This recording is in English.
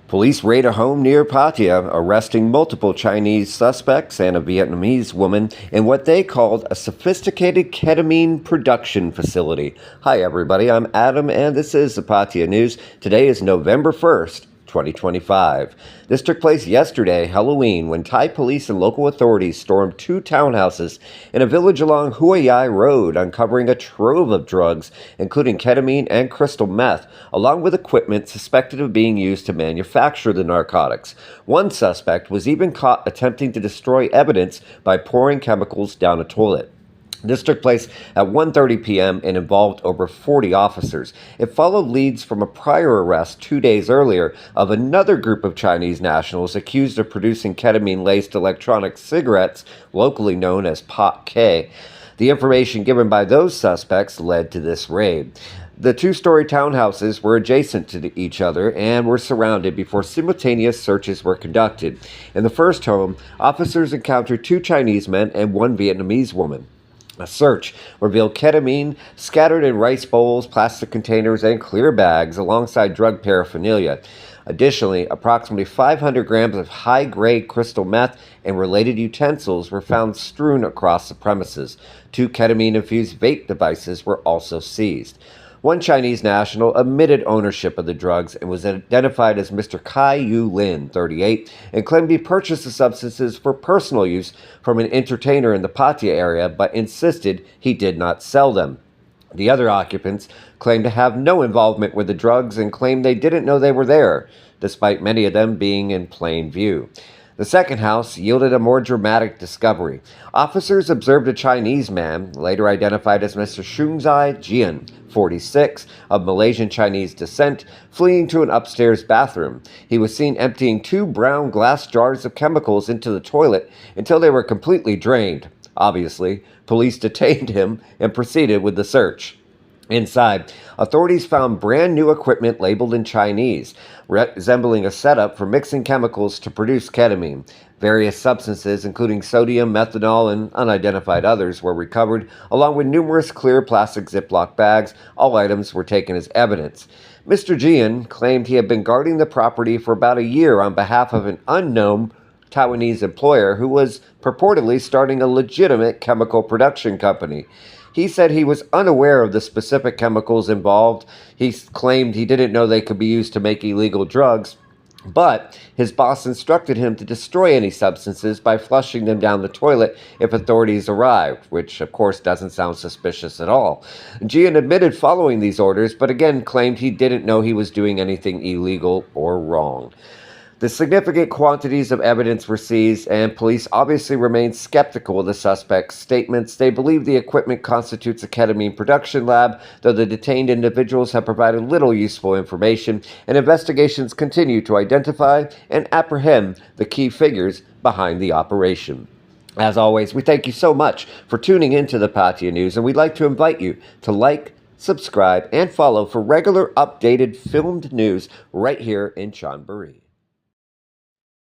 Police raid a home near Pattaya, arresting multiple Chinese suspects and a Vietnamese woman in what they called a sophisticated ketamine production facility. Hi, everybody. I'm Adam, and this is the Pattaya News. Today is November 1st. 2025. This took place yesterday, Halloween, when Thai police and local authorities stormed two townhouses in a village along Huayai Road, uncovering a trove of drugs, including ketamine and crystal meth, along with equipment suspected of being used to manufacture the narcotics. One suspect was even caught attempting to destroy evidence by pouring chemicals down a toilet. This took place at 1:30 p.m. and involved over 40 officers. It followed leads from a prior arrest 2 days earlier of another group of Chinese nationals accused of producing ketamine-laced electronic cigarettes, locally known as Pot K. The information given by those suspects led to this raid. The two-story townhouses were adjacent to each other and were surrounded before simultaneous searches were conducted. In the first home, officers encountered two Chinese men and one Vietnamese woman. A search revealed ketamine scattered in rice bowls, plastic containers, and clear bags alongside drug paraphernalia. Additionally, approximately 500 grams of high-grade crystal meth and related utensils were found strewn across the premises. Two ketamine-infused vape devices were also seized. One Chinese national admitted ownership of the drugs and was identified as Mr. Kai Yu Lin, 38, and claimed he purchased the substances for personal use from an entertainer in the Pattaya area, but insisted he did not sell them. The other occupants claimed to have no involvement with the drugs and claimed they didn't know they were there, despite many of them being in plain view. The second house yielded a more dramatic discovery. Officers observed a Chinese man, later identified as Mr. Shungzai Jian, 46, of Malaysian Chinese descent, fleeing to an upstairs bathroom. He was seen emptying two brown glass jars of chemicals into the toilet until they were completely drained. Obviously, police detained him and proceeded with the search. Inside, authorities found brand new equipment labeled in Chinese, resembling a setup for mixing chemicals to produce ketamine. Various substances, including sodium, methanol, and unidentified others, were recovered, along with numerous clear plastic Ziploc bags. All items were taken as evidence. Mr. Jian claimed he had been guarding the property for about a year on behalf of an unknown Taiwanese employer who was purportedly starting a legitimate chemical production company. He said he was unaware of the specific chemicals involved. He claimed he didn't know they could be used to make illegal drugs, but his boss instructed him to destroy any substances by flushing them down the toilet if authorities arrived, which of course doesn't sound suspicious at all. Jian admitted following these orders, but again claimed he didn't know he was doing anything illegal or wrong. The significant quantities of evidence were seized, and police obviously remain skeptical of the suspect's statements. They believe the equipment constitutes a ketamine production lab, though the detained individuals have provided little useful information, and investigations continue to identify and apprehend the key figures behind the operation. As always, we thank you so much for tuning into the Pattaya News, and we'd like to invite you to like, subscribe, and follow for regular updated filmed news right here in Chonburi.